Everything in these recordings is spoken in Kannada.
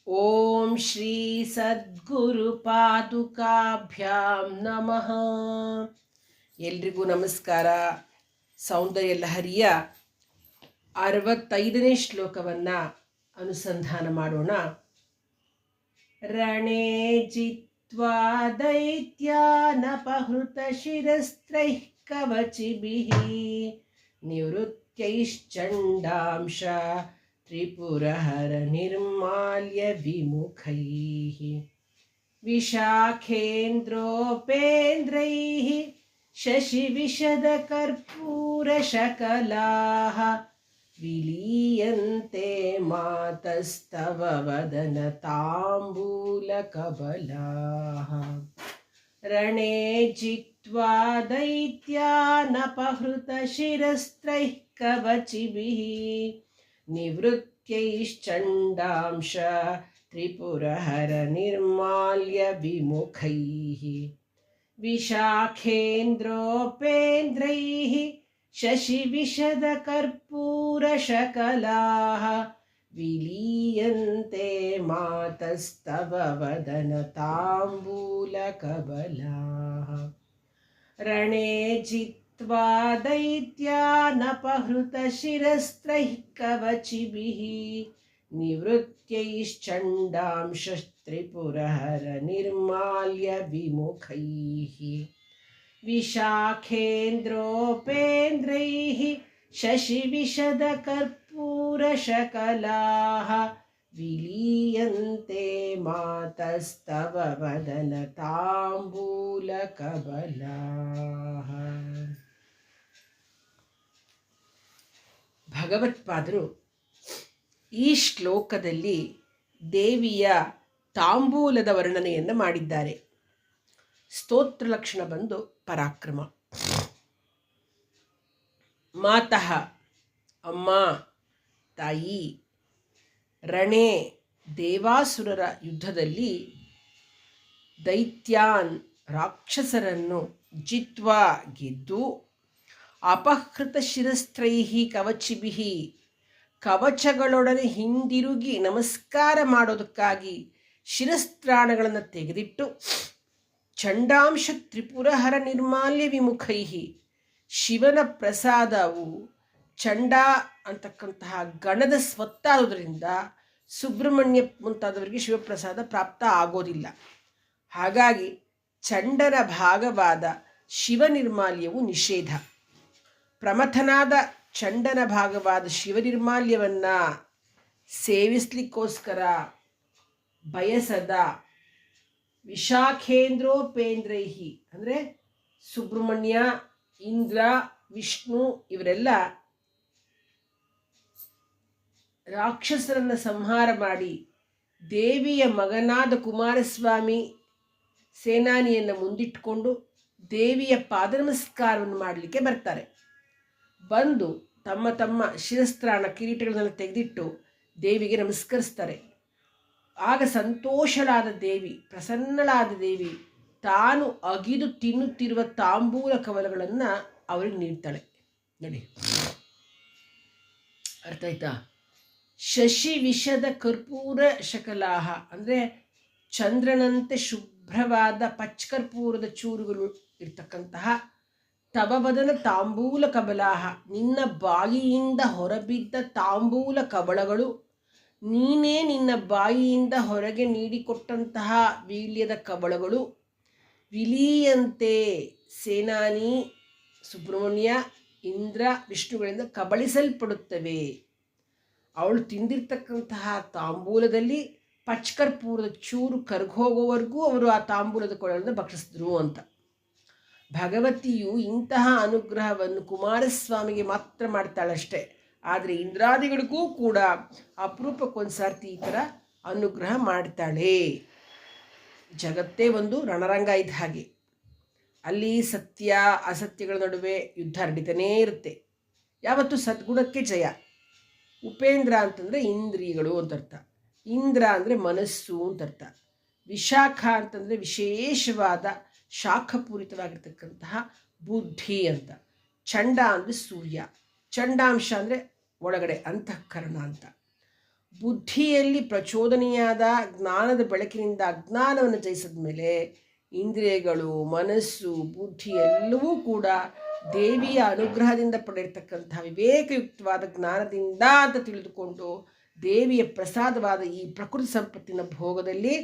ಓಂ ಶ್ರೀ ಸದ್ಗುರು ಪಾದುಕಾಭ್ಯಾಂ ನಮಃ. ಎಲ್ರಿಗೂ ನಮಸ್ಕಾರ. ಸೌಂದರ್ಯ ಲಹರಿಯ 65ನೇ ಶ್ಲೋಕವನ್ನು ಅನುಸಂಧಾನ ಮಾಡೋಣ. ರಣೇ ಜಿತ್ವಾ ದೈತ್ಯಾನಪಹೃತ ಶಿರಸ್ತ್ರೈಃ ಕವಚಿಭಿಃ ನಿವೃತ್ತೈಶ್ಚಂಡಾಂಶ ತ್ರಿಪುರಹರ ನಿರ್ಮಾಲ್ಯ ವಿಮುಖೈಃ ವಿಶಾಖೇಂದ್ರೋಪೇಂದ್ರೈಃ ಶಶಿವಿಶದಕರ್ಪೂರಶಕಲಾಃ ವಿಲೀಯಂತೆ ಮಾತಸ್ತವ ವದನ ತಾಂಬೂಲಕಬಲಾಃ. ರಣೇ ಜಿತ್ವಾ ದೈತ್ಯಾನಪಹೃತ ಶಿರಸ್ತ್ರೈಃ ಕವಚಿಭಿಃ ನಿವೃತ್ತೈಶ್ಚಂಡಾಂಶ ತ್ರಿಪುರಹರ ನಿರ್ಮಾಲ್ಯ ವಿಮುಖೈಃ ವಿಶಾಖೇಂದ್ರೋಪೇಂದ್ರೈಃ ಶಶಿವಿಶದಕರ್ಪೂರಶಕಲಾಃ ವಿಲೀಯಂತೆ ಮಾತಸ್ತವ ವದನ ತಾಂಬೂಲಕಬಲಾಃ. ರಣೇ ಜಿತ್ವಾ ದೈತ್ಯಾನಪಹೃತ ಶಿರಸ್ತ್ರೈಃ ಕವಚಿಭಿಃ ನಿವೃತ್ತೈಶ್ಚಂಡಾಂಶ ತ್ರಿಪುರಹರ ನಿರ್ಮಾಲ್ಯ ವಿಮುಖೈಃ ವಿಶಾಖೇಂದ್ರೋಪೇಂದ್ರೈಃ ಶಶಿವಿಶದಕರ್ಪೂರಶಕಲಾಃ ವಿಲೀಯಂತೆ ಮಾತಸ್ತವ ವದನ ತಾಂಬೂಲಕಬಲಾಃ. ಭಗವತ್ಪಾದರು ಈ ಶ್ಲೋಕದಲ್ಲಿ ದೇವಿಯ ತಾಂಬೂಲದ ವರ್ಣನೆಯನ್ನು ಮಾಡಿದ್ದಾರೆ. ಸ್ತೋತ್ರ ಲಕ್ಷಣ ಬಂದು ಪರಾಕ್ರಮ. ಮಾತಃ ಅಮ್ಮ, ತಾಯಿ. ರಣೇ ದೇವಾಸುರರ ಯುದ್ಧದಲ್ಲಿ ದೈತ್ಯಾನ್ ರಾಕ್ಷಸರನ್ನು ಜಿತ್ವಾ ಗೆದ್ದು ಅಪಹೃತ ಶಿರಸ್ತ್ರೈಃ ಕವಚಿಭಿಃ ಕವಚಗಳೊಡನೆ ಹಿಂದಿರುಗಿ ನಮಸ್ಕಾರ ಮಾಡೋದಕ್ಕಾಗಿ ಶಿರಸ್ತ್ರಾಣಗಳನ್ನು ತೆಗೆದಿಟ್ಟು ಚಂಡಾಂಶ ತ್ರಿಪುರಹರ ನಿರ್ಮಾಲ್ಯ ವಿಮುಖೈಃ ಶಿವನ ಪ್ರಸಾದವು ಚಂಡ ಅಂತಕ್ಕಂತಹ ಗಣದ ಸ್ವತ್ತಾದುದರಿಂದ ಸುಬ್ರಹ್ಮಣ್ಯ ಮುಂತಾದವರಿಗೆ ಶಿವಪ್ರಸಾದ ಪ್ರಾಪ್ತ ಆಗೋದಿಲ್ಲ. ಹಾಗಾಗಿ ಚಂಡನ ಭಾಗವಾದ ಶಿವನಿರ್ಮಾಲ್ಯವು ನಿಷೇಧ. ಪ್ರಮಥನಾದ ಚಂಡನ ಭಾಗವಾದ ಶಿವನಿರ್ಮಾಲ್ಯವನ್ನು ಸೇವಿಸ್ಲಿಕ್ಕೋಸ್ಕರ ಬಯಸದ ವಿಶಾಖೇಂದ್ರೋಪೇಂದ್ರೈಹಿ ಅಂದರೆ ಸುಬ್ರಹ್ಮಣ್ಯ, ಇಂದ್ರ, ವಿಷ್ಣು ಇವರೆಲ್ಲ ರಾಕ್ಷಸರನ್ನು ಸಂಹಾರ ಮಾಡಿ ದೇವಿಯ ಮಗನಾದ ಕುಮಾರಸ್ವಾಮಿ ಸೇನಾನಿಯನ್ನು ಮುಂದಿಟ್ಟುಕೊಂಡು ದೇವಿಯ ಪಾದ ನಮಸ್ಕಾರವನ್ನು ಮಾಡಲಿಕ್ಕೆ ಬರ್ತಾರೆ. ಬಂದು ತಮ್ಮ ತಮ್ಮ ಶಿರಸ್ತ್ರಾಣ ಕಿರೀಟಗಳನ್ನೆಲ್ಲ ತೆಗೆದಿಟ್ಟು ದೇವಿಗೆ ನಮಸ್ಕರಿಸ್ತಾರೆ. ಆಗ ಸಂತೋಷಳಾದ ದೇವಿ, ಪ್ರಸನ್ನಳಾದ ದೇವಿ ತಾನು ಅಗಿದು ತಿನ್ನುತ್ತಿರುವ ತಾಂಬೂಲ ಕವಲಗಳನ್ನು ಅವರಿಗೆ ನೀಡ್ತಾಳೆ. ನೋಡಿ, ಅರ್ಥ ಆಯ್ತಾ? ಶಶಿ ವಿಷದ ಕರ್ಪೂರ ಶಕಲಾಹ ಅಂದರೆ ಚಂದ್ರನಂತೆ ಶುಭ್ರವಾದ ಪಚ್ಕರ್ಪೂರದ ಚೂರುಗಳು ಇರ್ತಕ್ಕಂತಹ ತವವದನ ತಾಂಬೂಲ ಕಬಲಾಹ ನಿನ್ನ ಬಾಯಿಯಿಂದ ಹೊರಬಿದ್ದ ತಾಂಬೂಲ ಕಬಳಗಳು, ನೀನೇ ನಿನ್ನ ಬಾಯಿಯಿಂದ ಹೊರಗೆ ನೀಡಿಕೊಟ್ಟಂತಹ ವೀಳ್ಯದ ಕಬಳಗಳು ವಿಲೀಯಂತೆ ಸೇನಾನಿ ಸುಬ್ರಹ್ಮಣ್ಯ, ಇಂದ್ರ, ವಿಷ್ಣುಗಳಿಂದ ಕಬಳಿಸಲ್ಪಡುತ್ತವೆ. ಅವಳು ತಿಂದಿರ್ತಕ್ಕಂತಹ ತಾಂಬೂಲದಲ್ಲಿ ಪಚ್ಕರ್ಪೂರದ ಚೂರು ಕರ್ಗೋಗೋವರೆಗೂ ಅವರು ಆ ತಾಂಬೂಲದ ಕೊಳಗಳನ್ನು ಭಕ್ಷಿಸಿದ್ರು ಅಂತ. ಭಗವತಿಯು ಇಂತಹ ಅನುಗ್ರಹವನ್ನು ಕುಮಾರಸ್ವಾಮಿಗೆ ಮಾತ್ರ ಮಾಡ್ತಾಳಷ್ಟೆ. ಆದರೆ ಇಂದ್ರಾದಿಗಳಿಗೂ ಕೂಡ ಅಪರೂಪಕ್ಕೊಂದು ಸರ್ತಿ ಈ ಥರ ಅನುಗ್ರಹ ಮಾಡ್ತಾಳೆ. ಜಗತ್ತೇ ಒಂದು ರಣರಂಗ ಇದ್ದ ಹಾಗೆ. ಅಲ್ಲಿ ಸತ್ಯ ಅಸತ್ಯಗಳ ನಡುವೆ ಯುದ್ಧ ನಡೀತಾನೇ ಇರುತ್ತೆ. ಯಾವತ್ತು ಸದ್ಗುಣಕ್ಕೆ ಜಯ. ಉಪೇಂದ್ರ ಅಂತಂದರೆ ಇಂದ್ರಿಯಗಳು ಅಂತ ಅರ್ಥ. ಇಂದ್ರ ಅಂದರೆ ಮನಸ್ಸು ಅಂತ ಅರ್ಥ. ವಿಶಾಖ ಅಂತಂದರೆ ವಿಶೇಷವಾದ ಶಾಖಪೂರಿತವಾಗಿರ್ತಕ್ಕಂತಹ ಬುದ್ಧಿ ಅಂತ. ಚಂಡ ಅಂದರೆ ಸೂರ್ಯ. ಚಂಡಾಂಶ ಅಂದರೆ ಒಳಗಡೆ ಅಂತಃಕರಣ ಅಂತ. ಬುದ್ಧಿಯಲ್ಲಿ ಪ್ರಚೋದನೆಯಾದ ಜ್ಞಾನದ ಬೆಳಕಿನಿಂದ ಅಜ್ಞಾನವನ್ನು ಜಯಿಸಿದ ಮೇಲೆ ಇಂದ್ರಿಯಗಳು, ಮನಸ್ಸು, ಬುದ್ಧಿ ಎಲ್ಲವೂ ಕೂಡ ದೇವಿಯ ಅನುಗ್ರಹದಿಂದ ಪಡೆದಿರ್ತಕ್ಕಂಥ ವಿವೇಕಯುಕ್ತವಾದ ಜ್ಞಾನದಿಂದ ಅಂತ ತಿಳಿದುಕೊಂಡು ದೇವಿಯ ಪ್ರಸಾದವಾದ ಈ ಪ್ರಕೃತಿ ಸಂಪತ್ತಿನ ಭೋಗದಲ್ಲಿ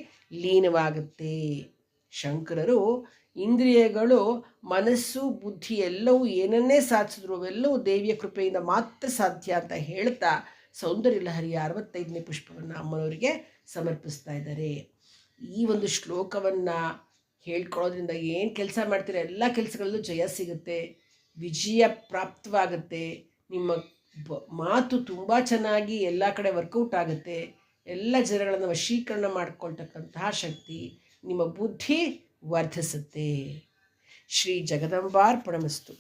ಲೀನವಾಗುತ್ತೆ. ಶಂಕರರು ಇಂದ್ರಿಯಗಳು, ಮನಸ್ಸು, ಬುದ್ಧಿ ಎಲ್ಲವೂ ಏನನ್ನೇ ಸಾಧಿಸಿದ್ರು ಅವೆಲ್ಲವೂ ದೇವಿಯ ಕೃಪೆಯಿಂದ ಮಾತ್ರ ಸಾಧ್ಯ ಅಂತ ಹೇಳ್ತಾ ಸೌಂದರ್ಯ ಲಹರಿಯ 65ನೇ ಪುಷ್ಪವನ್ನು ಅಮ್ಮನವರಿಗೆ ಸಮರ್ಪಿಸ್ತಾ ಇದ್ದಾರೆ. ಈ ಒಂದು ಶ್ಲೋಕವನ್ನು ಹೇಳ್ಕೊಳ್ಳೋದ್ರಿಂದ ಏನು ಕೆಲಸ ಮಾಡ್ತೀರ ಎಲ್ಲ ಕೆಲಸಗಳಲ್ಲೂ ಜಯ ಸಿಗುತ್ತೆ, ವಿಜಯ ಪ್ರಾಪ್ತವಾಗುತ್ತೆ. ನಿಮ್ಮ ಮಾತು ತುಂಬ ಚೆನ್ನಾಗಿ ಎಲ್ಲ ಕಡೆ ವರ್ಕೌಟ್ ಆಗುತ್ತೆ. ಎಲ್ಲ ಜನಗಳನ್ನು ವಶೀಕರಣ ಮಾಡಿಕೊಳ್ತಕ್ಕಂತಹ ಶಕ್ತಿ ನಿಮ್ಮ ಬುದ್ಧಿ ವರ್ಧಿಸುತ್ತೆ. ಶ್ರೀ ಜಗದಂಬಾರ್ಪಣಮಸ್ತು.